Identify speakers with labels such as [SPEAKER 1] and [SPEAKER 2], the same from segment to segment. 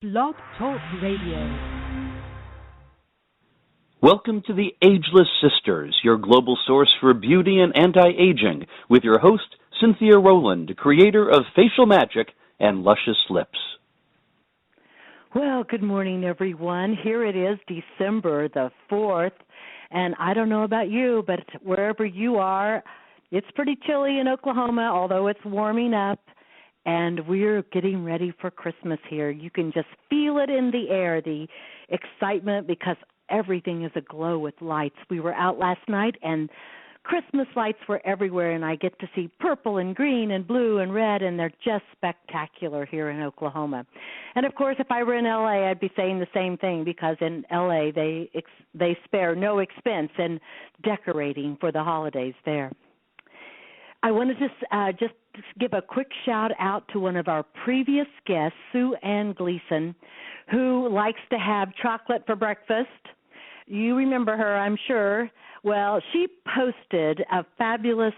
[SPEAKER 1] Blog Talk Radio.
[SPEAKER 2] Welcome to the Ageless Sisters, your global source for beauty and anti-aging, with your host, Cynthia Rowland, creator of Facial Magic and Luscious Lips.
[SPEAKER 3] Well, good morning, everyone. Here it is, December the 4th, and I don't know about you, but wherever you are, it's pretty chilly in Oklahoma, although it's warming up, and we're getting ready for Christmas here. You can just feel it in the air, the excitement, because everything is aglow with lights. We were out last night, and Christmas lights were everywhere, and I get to see purple and green and blue and red, and they're just spectacular here in Oklahoma. And, of course, if I were in L.A., I'd be saying the same thing, because in L.A. they spare no expense in decorating for the holidays there. I wanted to just give a quick shout-out to one of our previous guests, Sue Ann Gleason, who likes to have chocolate for breakfast. You remember her, I'm sure. Well, she posted a fabulous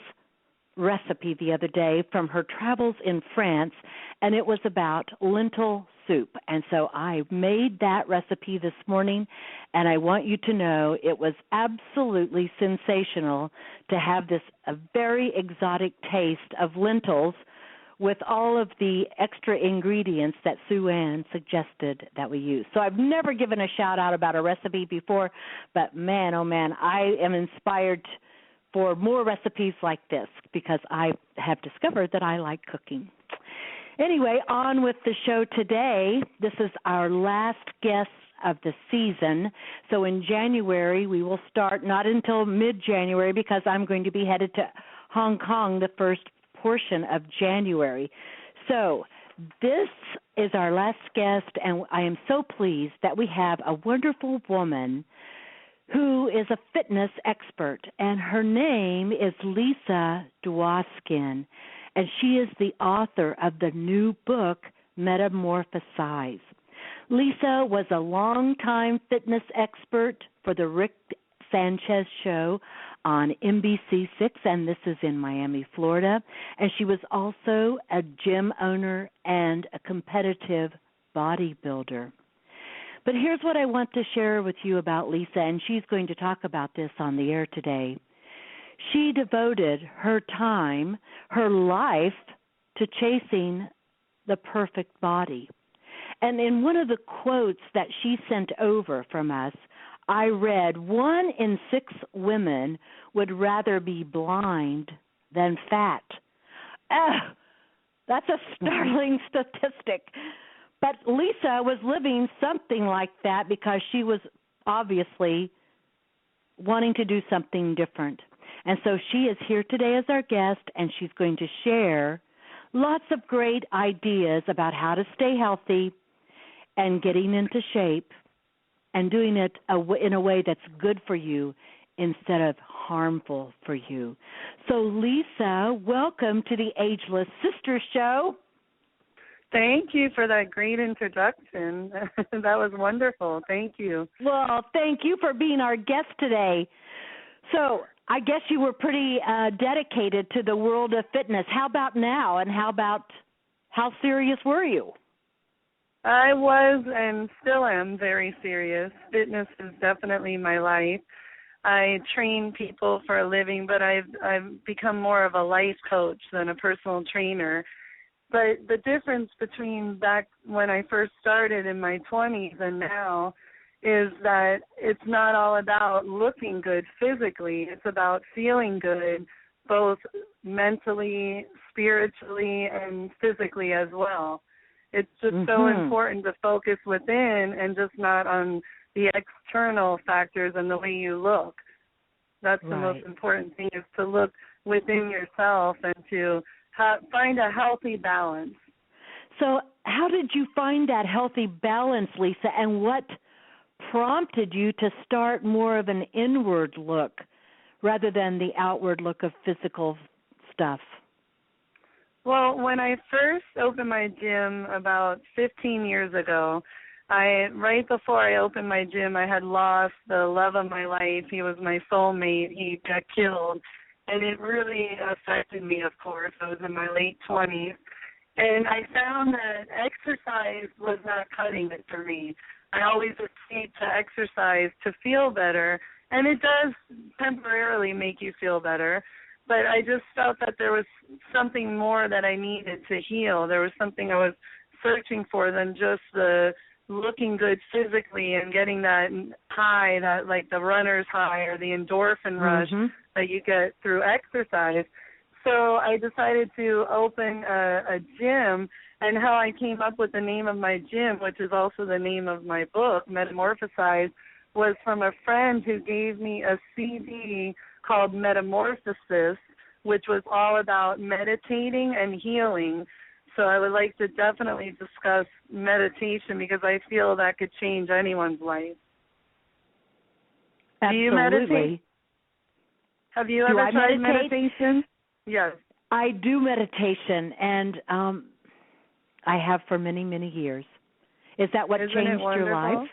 [SPEAKER 3] recipe the other day from her travels in France, and it was about lentil soup. And so I made that recipe this morning, and I want you to know it was absolutely sensational to have this a very exotic taste of lentils with all of the extra ingredients that Sue Ann suggested that we use. So I've never given a shout-out about a recipe before, but man, oh man, I am inspired for more recipes like this because I have discovered that I like cooking. Anyway, on with the show today. This is our last guest of the season. So in January, we will start not until mid-January because I'm going to be headed to Hong Kong the first portion of January. So this is our last guest, and I am so pleased that we have a wonderful woman who is a fitness expert, and her name is Lisa Dwoskin, and she is the author of the new book, Metamorphosize. Lisa was a longtime fitness expert for the Rick Sanchez show on NBC6, and this is in Miami, Florida. And she was also a gym owner and a competitive bodybuilder. But here's what I want to share with you about Lisa, and she's going to talk about this on the air today. She devoted her time, her life, to chasing the perfect body. And in one of the quotes that she sent over from us, I read, 1 in 6 women would rather be blind than fat. That's a startling statistic. But Lisa was living something like that because she was obviously wanting to do something different. And so she is here today as our guest, and she's going to share lots of great ideas about how to stay healthy and getting into shape and doing it in a way that's good for you instead of harmful for you. So, Lisa, welcome to the Ageless Sisters show.
[SPEAKER 4] Thank you for that great introduction. That was wonderful. Thank you.
[SPEAKER 3] Well, thank you for being our guest today. So I guess you were pretty dedicated to the world of fitness. How about now, and how serious were you?
[SPEAKER 4] I was and still am very serious. Fitness is definitely my life. I train people for a living, but I've become more of a life coach than a personal trainer. But the difference between back when I first started in my 20s and now is that it's not all about looking good physically. It's about feeling good, both mentally, spiritually, and physically as well. It's just so important to focus within and just not on the external factors and the way you look. That's the most important thing, is to look within yourself and to find a healthy balance.
[SPEAKER 3] So how did you find that healthy balance, Lisa, and what prompted you to start more of an inward look rather than the outward look of physical stuff?
[SPEAKER 4] Well, when I first opened my gym about 15 years ago, right before I opened my gym, I had lost the love of my life. He was my soulmate. He got killed, and it really affected me, of course. I was in my late 20s, And I found that exercise was not cutting it for me. I always escaped to exercise to feel better, and it does temporarily make you feel better. But I just felt that there was something more that I needed to heal. There was something I was searching for than just the looking good physically and getting that high, that like the runner's high or the endorphin rush that you get through exercise. So I decided to open a gym, and how I came up with the name of my gym, which is also the name of my book, Metamorphosize, was from a friend who gave me a CD called Metamorphosis, which was all about meditating and healing. So I would like to definitely discuss meditation because I feel that could change anyone's life.
[SPEAKER 3] Absolutely.
[SPEAKER 4] Do you meditate? Have you ever tried meditation? Yes.
[SPEAKER 3] I do meditation, and I have for many, many years. Is that what changed your life?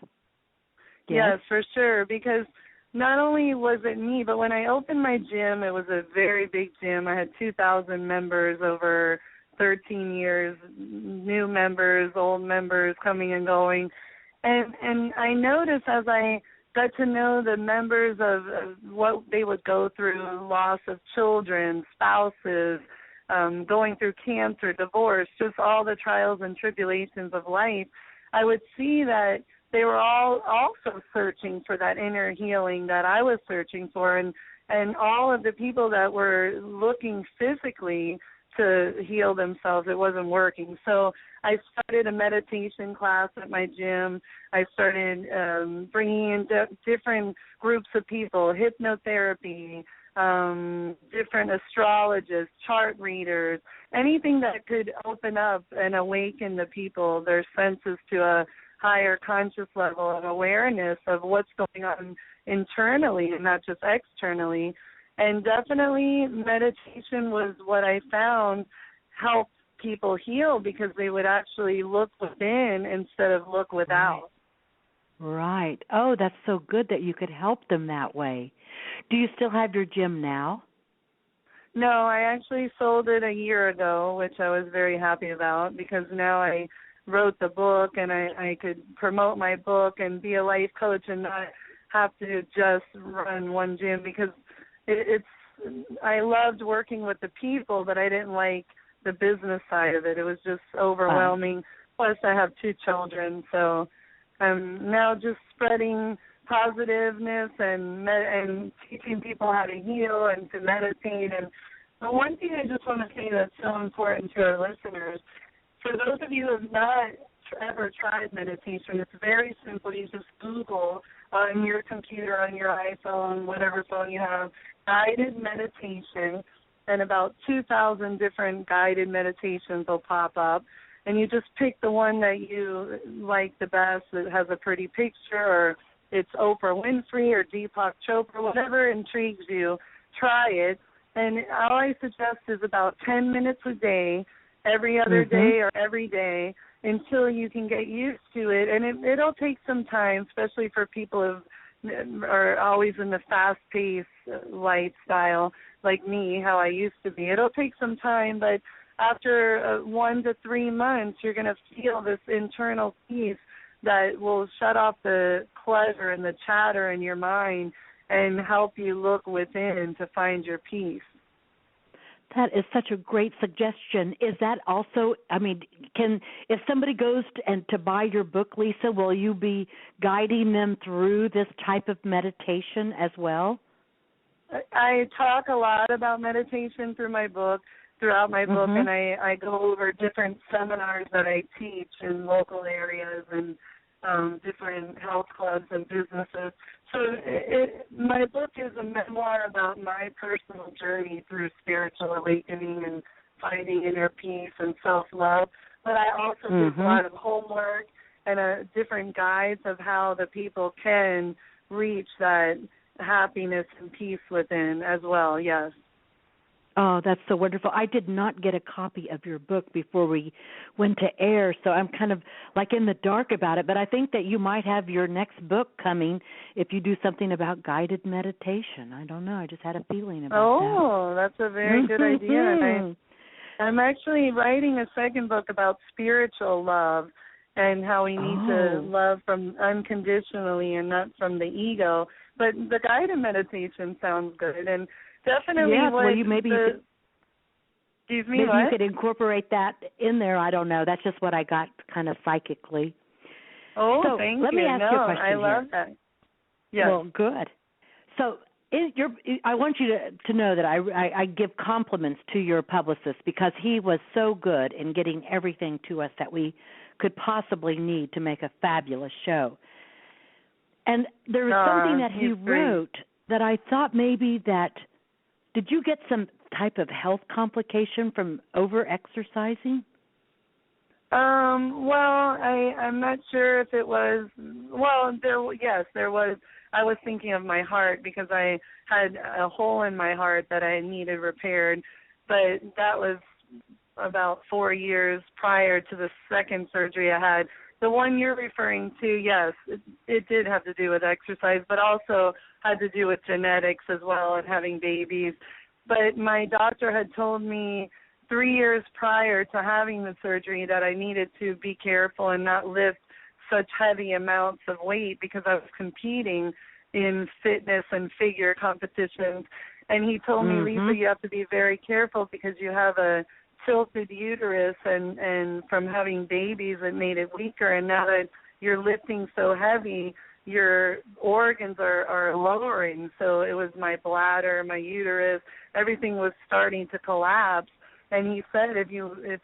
[SPEAKER 4] Yes, for sure, because not only was it me, but when I opened my gym, it was a very big gym. I had 2,000 members over 13 years, new members, old members coming and going. And I noticed as I got to know the members of what they would go through, loss of children, spouses, going through cancer, divorce, just all the trials and tribulations of life, I would see that they were all also searching for that inner healing that I was searching for, and all of the people that were looking physically to heal themselves, it wasn't working. So I started a meditation class at my gym. I started bringing in different groups of people, hypnotherapy, different astrologists, chart readers, anything that could open up and awaken the people, their senses to a higher conscious level of awareness of what's going on internally and not just externally. And definitely meditation was what I found helped people heal because they would actually look within instead of look without.
[SPEAKER 3] Right. Oh, that's so good that you could help them that way. Do you still have your gym now?
[SPEAKER 4] No, I actually sold it a year ago, which I was very happy about because now I wrote the book and I could promote my book and be a life coach and not have to just run one gym because I loved working with the people, but I didn't like the business side of it. It was just overwhelming. Plus, I have 2 children, so I'm now just spreading positiveness and teaching people how to heal and to meditate. And one thing I just want to say that's so important to our listeners, for those of you who have not ever tried meditation, it's very simple. You just Google on your computer, on your iPhone, whatever phone you have, guided meditation, and about 2,000 different guided meditations will pop up. And you just pick the one that you like the best that has a pretty picture, or it's Oprah Winfrey or Deepak Chopra, whatever intrigues you, try it. And all I suggest is about 10 minutes a day, every other day or every day, until you can get used to it. And it'll take some time, especially for people who are always in the fast-paced lifestyle like me, how I used to be. It'll take some time, but after 1 to 3 months, you're going to feel this internal peace that will shut off the clutter and the chatter in your mind and help you look within to find your peace.
[SPEAKER 3] That is such a great suggestion. Is that also, if somebody goes to buy your book, Lisa, will you be guiding them through this type of meditation as well?
[SPEAKER 4] I talk a lot about meditation throughout my book, and I go over different seminars that I teach in local areas and different health clubs and businesses. So my book is a memoir about my personal journey through spiritual awakening and finding inner peace and self-love. But I also give a lot of homework and different guides of how the people can reach that happiness and peace within as well, yes.
[SPEAKER 3] Oh, that's so wonderful. I did not get a copy of your book before we went to air, so I'm kind of like in the dark about it. But I think that you might have your next book coming if you do something about guided meditation. I don't know. I just had a feeling about that.
[SPEAKER 4] Oh, that's a very good idea. And I'm actually writing a second book about spiritual love and how we need to love from unconditionally and not from the ego. But the guided meditation sounds good, and definitely excuse me,
[SPEAKER 3] maybe
[SPEAKER 4] what?
[SPEAKER 3] you could incorporate that in there. I don't know. That's just what I got kind of psychically.
[SPEAKER 4] Oh,
[SPEAKER 3] so
[SPEAKER 4] thank you.
[SPEAKER 3] Let me ask you a question
[SPEAKER 4] I love
[SPEAKER 3] here.
[SPEAKER 4] that. Yes.
[SPEAKER 3] Well, good. So I want you to know that I give compliments to your publicist because he was so good in getting everything to us that we could possibly need to make a fabulous show. And there was something that he wrote that I thought maybe that, did you get some type of health complication from over-exercising?
[SPEAKER 4] Well, I'm not sure if it was, there was. I was thinking of my heart because I had a hole in my heart that I needed repaired, but that was about 4 years prior to the second surgery I had. The one you're referring to, yes, it did have to do with exercise, but also had to do with genetics as well and having babies. But my doctor had told me 3 years prior to having the surgery that I needed to be careful and not lift such heavy amounts of weight because I was competing in fitness and figure competitions. And he told me, Lisa, you have to be very careful because you have a tilted uterus, and from having babies it made it weaker, and now that you're lifting so heavy, your organs are lowering. So it was my bladder, my uterus, everything was starting to collapse. And he said if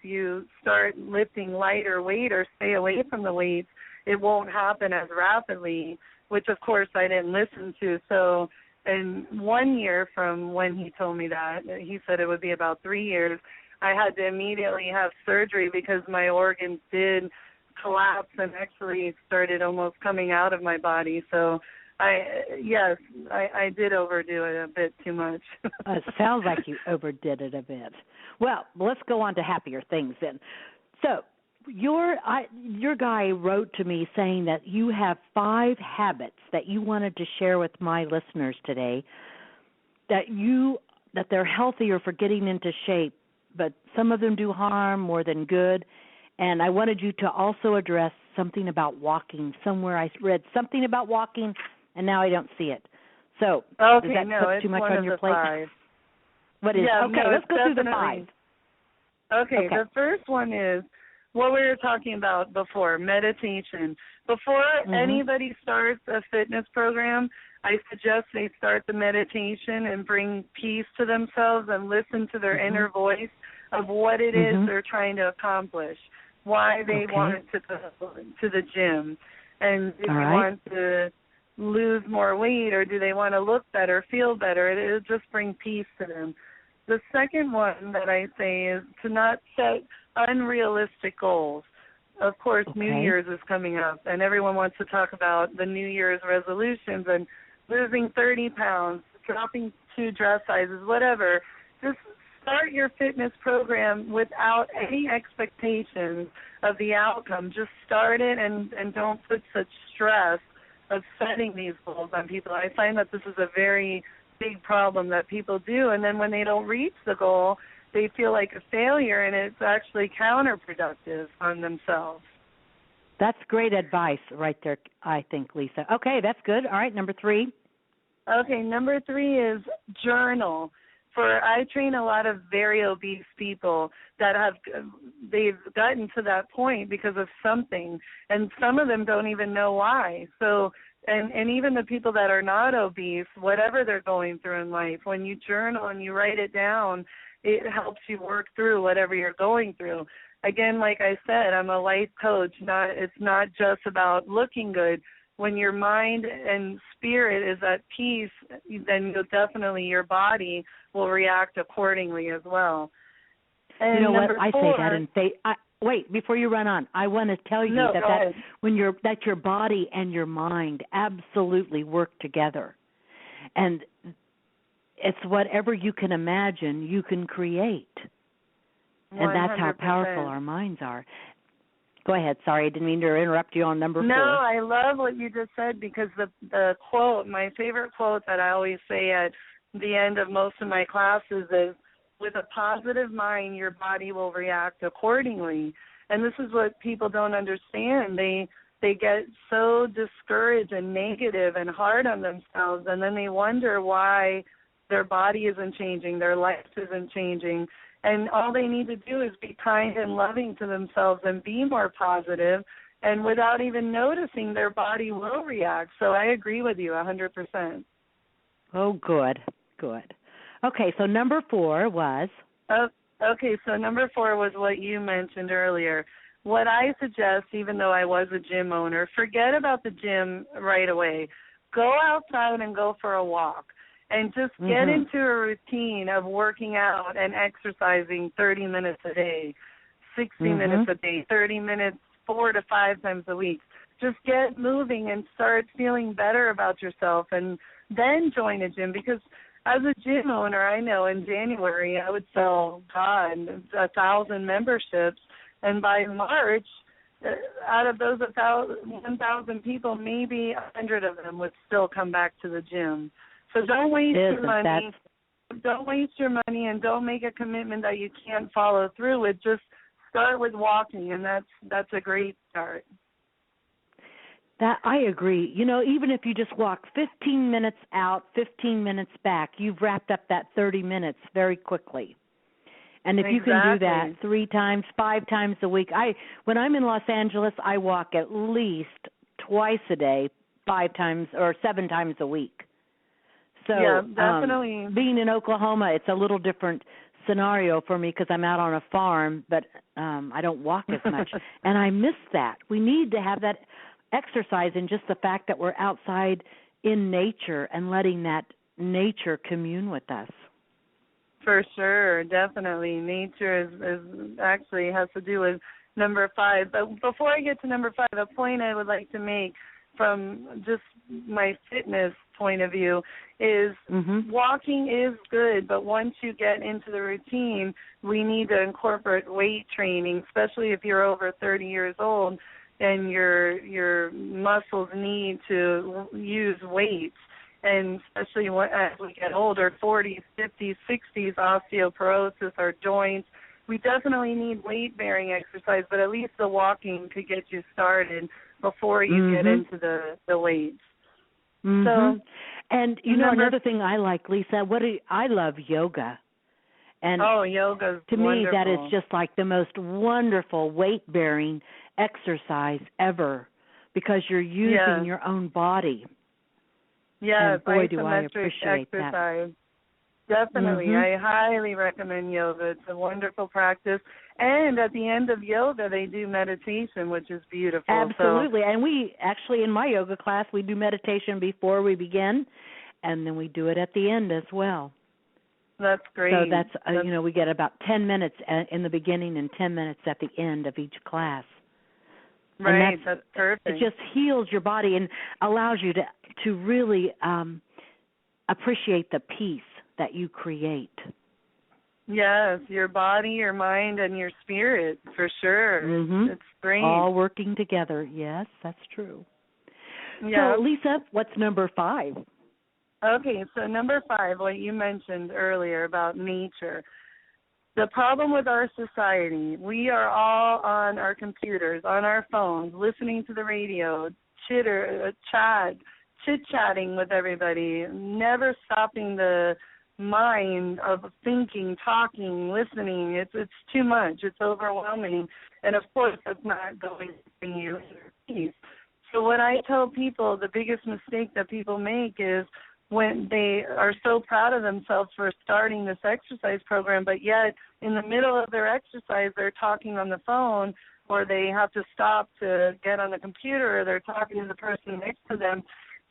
[SPEAKER 4] you start lifting lighter weight or stay away from the weights, it won't happen as rapidly, which of course I didn't listen to. So in 1 year from when he told me that, he said it would be about 3 years, I had to immediately have surgery because my organs did collapse and actually started almost coming out of my body. So I did overdo it a bit too much.
[SPEAKER 3] It sounds like you overdid it a bit. Well, let's go on to happier things then. So your guy wrote to me saying that you have 5 habits that you wanted to share with my listeners today, that they're healthier for getting into shape, but some of them do harm more than good. And I wanted you to also address something about walking. Somewhere I read something about walking, and now I don't see it. So does that put too much on your plate?
[SPEAKER 4] 5.
[SPEAKER 3] What is?
[SPEAKER 4] Yeah,
[SPEAKER 3] okay, let's go through the 5.
[SPEAKER 4] Okay, the first one is what we were talking about before, meditation. Before anybody starts a fitness program, I suggest they start the meditation and bring peace to themselves and listen to their inner voice of what it is they're trying to accomplish, why they want to go to the gym, and do they want to lose more weight, or do they want to look better, feel better. It'll just bring peace to them. The second one that I say is to not set unrealistic goals. Of course, New Year's is coming up, and everyone wants to talk about the New Year's resolutions and losing 30 pounds, dropping 2 dress sizes, whatever. Just start your fitness program without any expectations of the outcome. Just start it and don't put such stress of setting these goals on people. I find that this is a very big problem that people do, and then when they don't reach the goal, they feel like a failure, and it's actually counterproductive on themselves.
[SPEAKER 3] That's great advice right there, I think, Lisa. Okay, that's good. All right, number 3.
[SPEAKER 4] Okay, number 3 is journal. I train a lot of very obese people that they've gotten to that point because of something, and some of them don't even know why. So, and even the people that are not obese, whatever they're going through in life, when you journal and you write it down, it helps you work through whatever you're going through. Again, like I said, I'm a life coach. It's not just about looking good. When your mind and spirit is at peace, then your body will react accordingly as well. And
[SPEAKER 3] you know what?
[SPEAKER 4] 4,
[SPEAKER 3] I say that and wait, before you run on, I want to tell you that your body and your mind absolutely work together. And it's whatever you can imagine, you can create. And 100%. That's how powerful our minds are. Go ahead. Sorry, I didn't mean to interrupt you on number 4.
[SPEAKER 4] No, I love what you just said, because the quote, my favorite quote that I always say at the end of most of my classes is, with a positive mind, your body will react accordingly. And this is what people don't understand. They get so discouraged and negative and hard on themselves, and then they wonder why their body isn't changing, their life isn't changing. And all they need to do is be kind and loving to themselves and be more positive, and without even noticing, their body will react. So I agree with you 100%.
[SPEAKER 3] Oh, good. Okay, so number 4 was?
[SPEAKER 4] Okay, so number 4 was what you mentioned earlier. What I suggest, even though I was a gym owner, forget about the gym right away. Go outside and go for a walk. And just get into a routine of working out and exercising 30 minutes a day, 60 minutes a day, 30 minutes 4 to 5 times a week. Just get moving and start feeling better about yourself, and then join a gym. Because as a gym owner, I know in January I would sell, 1,000 memberships, and by March, out of those 1,000 people, maybe 100 of them would still come back to the gym. So don't waste your money. Don't waste your money, and don't make a commitment that you can't follow through with. Just start with walking, and that's a great start.
[SPEAKER 3] That I agree. You know, even if you just walk 15 minutes out, 15 minutes back, you've wrapped up that 30 minutes very quickly. And if you can do that 3 times, 5 times a week. When I'm in Los Angeles, I walk at least twice a day, 5 times or 7 times a week. So
[SPEAKER 4] yeah, definitely.
[SPEAKER 3] Being in Oklahoma, it's a little different scenario for me because I'm out on a farm, but I don't walk as much. And I miss that. We need to have that exercise, and just the fact that we're outside in nature and letting that nature commune with us.
[SPEAKER 4] For sure, definitely. Nature is actually has to do with number 5. But before I get to number 5, a point I would like to make from just my fitness point of view is walking is good, but once you get into the routine, we need to incorporate weight training, especially if you're over 30 years old and your muscles need to use weights. And especially as we get older, 40s, 50s, 60s, osteoporosis, our joints, we definitely need weight-bearing exercise, but at least the walking could get you started before you get into the weights. So,
[SPEAKER 3] and you know another thing I like, Lisa, I love yoga. And
[SPEAKER 4] yoga's
[SPEAKER 3] to
[SPEAKER 4] wonderful.
[SPEAKER 3] me that is just like the most wonderful weight-bearing exercise ever, because you're using your own body.
[SPEAKER 4] Yeah,
[SPEAKER 3] boy, do I appreciate
[SPEAKER 4] exercise. That. Definitely. I highly recommend yoga. It's a wonderful practice. And at the end of yoga, they do meditation, which is beautiful.
[SPEAKER 3] Absolutely. And we actually, in my yoga class, we do meditation before we begin, and then we do it at the end as well.
[SPEAKER 4] That's great.
[SPEAKER 3] So that's we get about 10 minutes in the beginning and 10 minutes at the end of each class.
[SPEAKER 4] Right, that's perfect.
[SPEAKER 3] It just heals your body and allows you to really appreciate the peace that you create.
[SPEAKER 4] Yes, your body, your mind, and your spirit, for sure. It's great.
[SPEAKER 3] All working together. Yes, that's true.
[SPEAKER 4] Yeah.
[SPEAKER 3] So, Lisa, what's number 5?
[SPEAKER 4] Okay, so number 5, what you mentioned earlier about nature. The problem with our society, we are all on our computers, on our phones, listening to the radio, chit-chatting with everybody, never stopping the mind of thinking, talking, listening. It's too much. It's overwhelming. And, of course, that's not going to bring you peace. So what I tell people, the biggest mistake that people make is when they are so proud of themselves for starting this exercise program, but yet in the middle of their exercise they're talking on the phone, or they have to stop to get on the computer, or they're talking to the person next to them.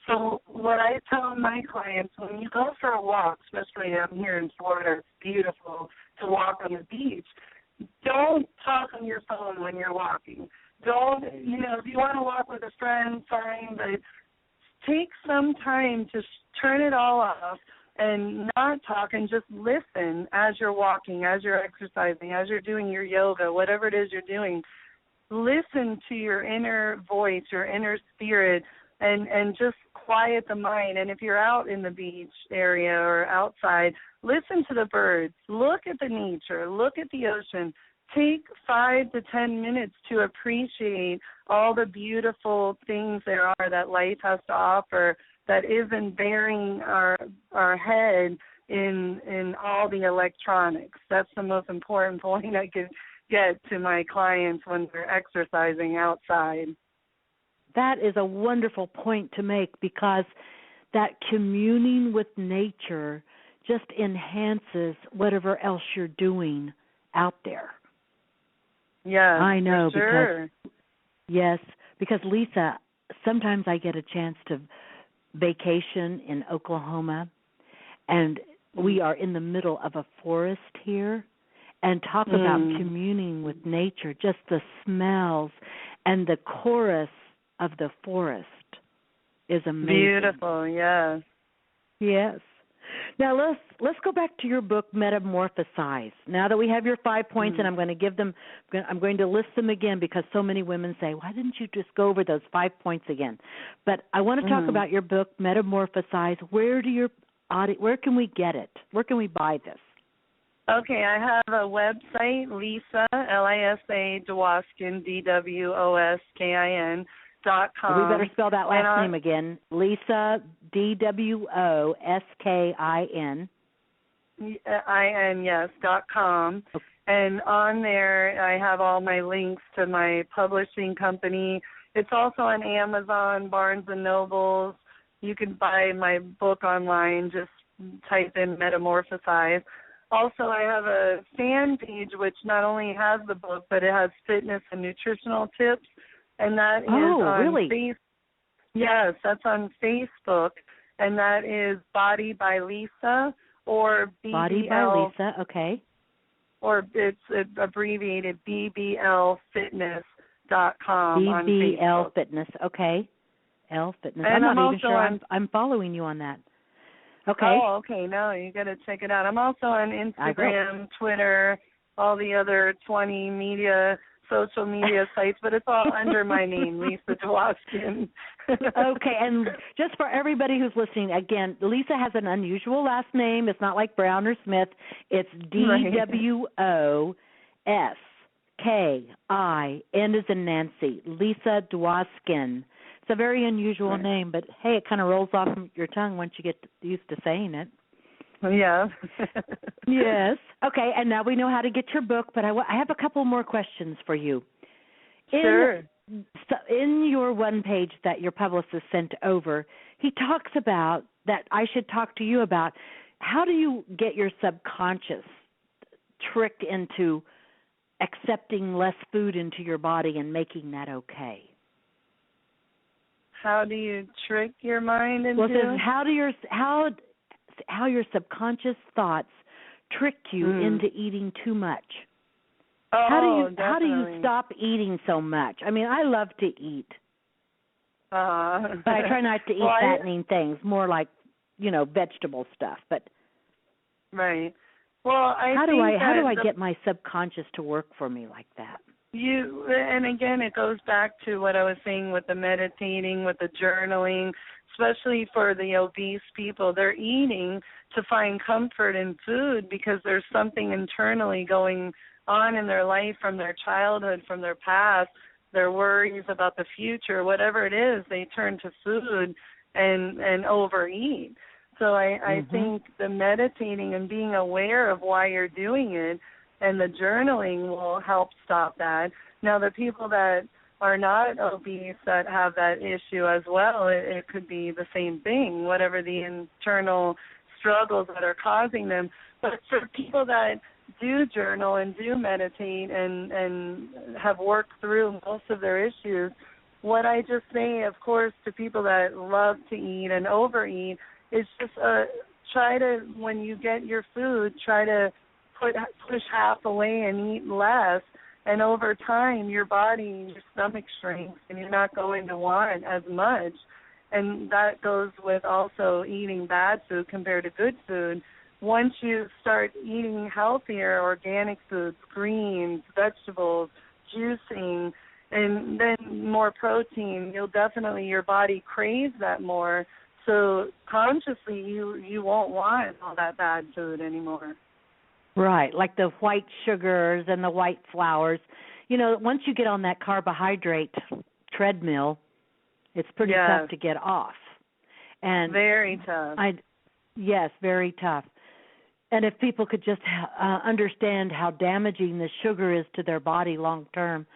[SPEAKER 4] So what I tell my clients, when you go for a walk, especially I'm here in Florida, it's beautiful to walk on the beach, don't talk on your phone when you're walking. Don't, if you want to walk with a friend, fine, but take some time to turn it all off and not talk and just listen as you're walking, as you're exercising, as you're doing your yoga, whatever it is you're doing. Listen to your inner voice, your inner spirit, and just quiet the mind. And if you're out in the beach area or outside, listen to the birds, look at the nature, look at the ocean. Take 5 to 10 minutes to appreciate all the beautiful things there are that life has to offer that isn't bearing our head in all the electronics. That's the most important point I could get to my clients when they're exercising outside.
[SPEAKER 3] That is a wonderful point to make, because that communing with nature just enhances whatever else you're doing out there.
[SPEAKER 4] Yes,
[SPEAKER 3] I know,
[SPEAKER 4] for sure.
[SPEAKER 3] because Lisa, sometimes I get a chance to vacation in Oklahoma, and we are in the middle of a forest here, and talk about communing with nature, just the smells and the chorus of the forest is amazing.
[SPEAKER 4] Beautiful, yes.
[SPEAKER 3] Yes. Now let's go back to your book, Metamorphosize. Now that we have your 5 points, and I'm going to list them again, because so many women say, "Why didn't you just go over those 5 points again?" But I want to talk about your book, Metamorphosize. Where can we get it? Where can we buy this?
[SPEAKER 4] Okay, I have a website, Lisa, Lisa Dwoskin, DWOSKIN.com.
[SPEAKER 3] We better spell that last name again. Lisa, DWOSKIN.
[SPEAKER 4] Yes, .com.
[SPEAKER 3] Okay.
[SPEAKER 4] And on there, I have all my links to my publishing company. It's also on Amazon, Barnes & Nobles. You can buy my book online. Just type in Metamorphosize. Also, I have a fan page which not only has the book, but it has fitness and nutritional tips, and that is on
[SPEAKER 3] really?
[SPEAKER 4] Yes, that's on Facebook, and that is Body by Lisa, or BBL.
[SPEAKER 3] Body by Lisa, okay.
[SPEAKER 4] Or it's abbreviated BBLFitness.com on
[SPEAKER 3] Facebook.
[SPEAKER 4] Facebook.
[SPEAKER 3] Fitness, okay. L Fitness.
[SPEAKER 4] And
[SPEAKER 3] I'm not even sure I'm following you on that. Okay.
[SPEAKER 4] Oh, okay. No, you got to check it out. I'm also on Instagram, Twitter, all the other 20 social media sites, but it's all under my name, Lisa Dwoskin.
[SPEAKER 3] Okay, and just for everybody who's listening, again, Lisa has an unusual last name. It's not like Brown or Smith. It's DWOSKIN as in Nancy, Lisa Dwoskin. It's a very unusual name, but hey, it kind of rolls off your tongue once you get used to saying it.
[SPEAKER 4] Yeah.
[SPEAKER 3] Yes. Okay, and now we know how to get your book, but I have a couple more questions for you.
[SPEAKER 4] Sure.
[SPEAKER 3] In your one page that your publicist sent over, he talks about that I should talk to you about how do you get your subconscious tricked into accepting less food into your body and making that okay?
[SPEAKER 4] How do you trick your mind into?
[SPEAKER 3] Well, it says how your subconscious thoughts trick you into eating too much.
[SPEAKER 4] Oh,
[SPEAKER 3] how do you stop eating so much? I mean, I love to eat, but I try not to eat fattening things. More like, vegetable stuff. But
[SPEAKER 4] right. Well, how do
[SPEAKER 3] I get my subconscious to work for me like that?
[SPEAKER 4] And again, it goes back to what I was saying with the meditating, with the journaling, especially for the obese people. They're eating to find comfort in food because there's something internally going on in their life from their childhood, from their past, their worries about the future, whatever it is, they turn to food and overeat. So I think the meditating and being aware of why you're doing it and the journaling will help stop that. Now, the people that are not obese that have that issue as well, it could be the same thing, whatever the internal struggles that are causing them. But for people that do journal and do meditate and have worked through most of their issues, what I just say, of course, to people that love to eat and overeat is just try to, when you get your food, try to push half away and eat less, and over time your body, your stomach shrinks and you're not going to want as much. And that goes with also eating bad food compared to good food. Once you start eating healthier, organic foods, greens, vegetables, juicing, and then more protein, your body craves that more. So consciously, you won't want all that bad food anymore.
[SPEAKER 3] Right, like the white sugars and the white flours. You know, once you get on that carbohydrate treadmill, it's pretty tough to get off. And
[SPEAKER 4] very tough.
[SPEAKER 3] Yes, very tough. And if people could just understand how damaging the sugar is to their body long term,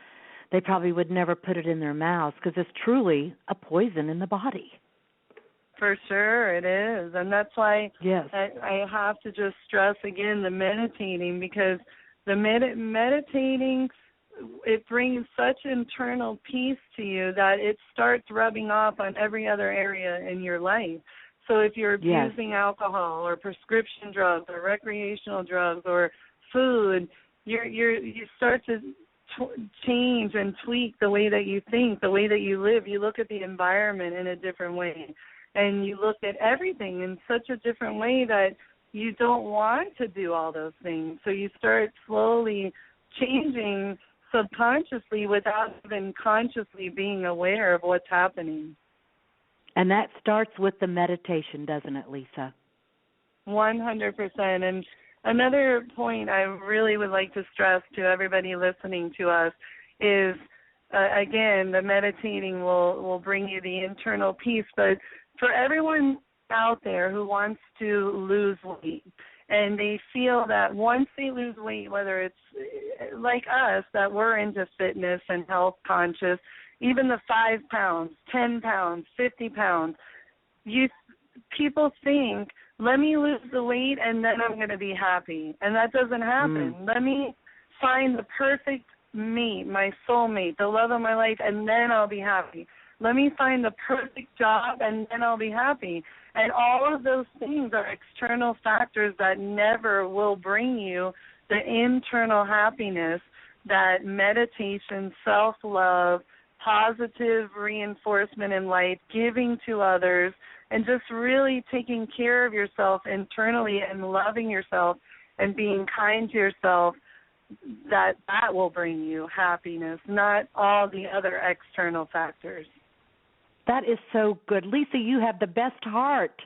[SPEAKER 3] they probably would never put it in their mouths because it's truly a poison in the body.
[SPEAKER 4] For sure, it is. And that's why I have to just stress again the meditating, because the meditating, it brings such internal peace to you that it starts rubbing off on every other area in your life. So if you're abusing alcohol or prescription drugs or recreational drugs or food, you start to change and tweak the way that you think, the way that you live. You look at the environment in a different way, and you look at everything in such a different way that you don't want to do all those things. So you start slowly changing subconsciously without even consciously being aware of what's happening.
[SPEAKER 3] And that starts with the meditation, doesn't it, Lisa?
[SPEAKER 4] 100%. And another point I really would like to stress to everybody listening to us is, again, the meditating will bring you the internal peace. But for everyone out there who wants to lose weight, and they feel that once they lose weight, whether it's like us, that we're into fitness and health conscious, even the 5 pounds, 10 pounds, 50 pounds, people think, let me lose the weight and then I'm going to be happy. And that doesn't happen. Let me find the perfect mate, my soulmate, the love of my life, and then I'll be happy. Let me find the perfect job and then I'll be happy. And all of those things are external factors that never will bring you the internal happiness that meditation, self-love, positive reinforcement in life, giving to others, and just really taking care of yourself internally and loving yourself and being kind to yourself, that will bring you happiness, not all the other external factors.
[SPEAKER 3] That is so good. Lisa, you have the best heart.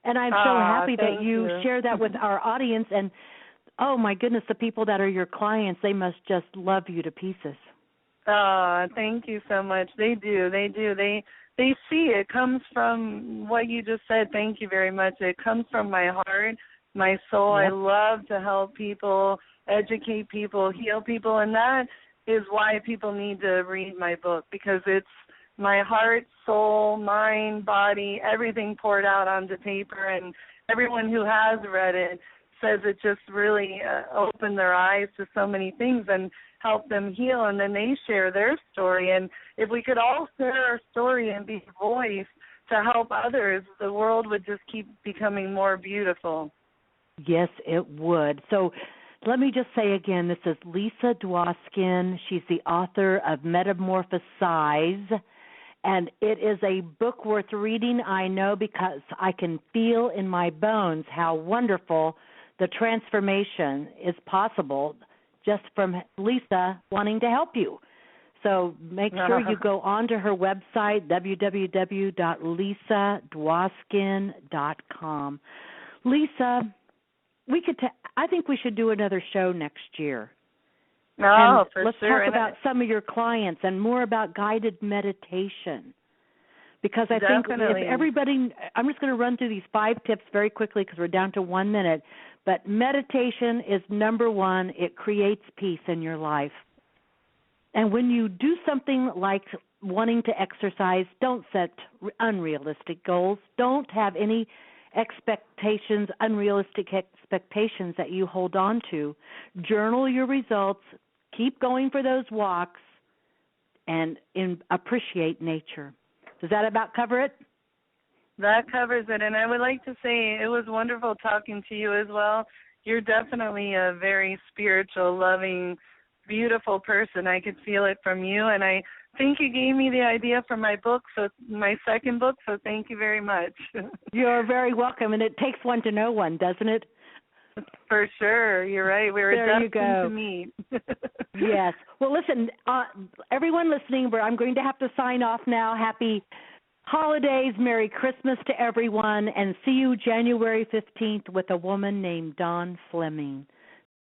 [SPEAKER 3] And I'm so happy that you share that with our audience. And, oh, my goodness, the people that are your clients, they must just love you to pieces.
[SPEAKER 4] Thank you so much. They do. They see it comes from what you just said. Thank you very much. It comes from my heart, my soul. Yep. I love to help people, educate people, heal people, and that is why people need to read my book, because it's my heart, soul, mind, body, everything poured out onto paper, and everyone who has read it says it just really opened their eyes to so many things and helped them heal, and then they share their story. And if we could all share our story and be a voice to help others, the world would just keep becoming more beautiful.
[SPEAKER 3] Yes, it would. So let me just say again, this is Lisa Dwoskin. She's the author of Metamorphosize, and it is a book worth reading, I know, because I can feel in my bones how wonderful the transformation is possible just from Lisa wanting to help you. So make sure you go on to her website, www.lisadwoskin.com. Lisa, I think we should do another show next year.
[SPEAKER 4] For
[SPEAKER 3] let's
[SPEAKER 4] sure.
[SPEAKER 3] Talk about some of your clients and more about guided meditation. Because I think if everybody, I'm just going to run through these 5 tips very quickly because we're down to 1 minute. But meditation is number one. It creates peace in your life. And when you do something like wanting to exercise, don't set unrealistic goals. Don't have any expectations, unrealistic expectations that you hold on to. Journal your results. Keep going for those walks and appreciate nature. Does that about cover it?
[SPEAKER 4] That covers it. And I would like to say it was wonderful talking to you as well. You're definitely a very spiritual, loving, beautiful person. I could feel it from you. And I think you gave me the idea for my book, so my second book, so thank you very much.
[SPEAKER 3] You're very welcome. And it takes one to know one, doesn't it?
[SPEAKER 4] For sure. You're right. We were destined to meet.
[SPEAKER 3] Yes. Well, listen, everyone listening, I'm going to have to sign off now. Happy holidays, Merry Christmas to everyone, and see you January 15th with a woman named Dawn Fleming.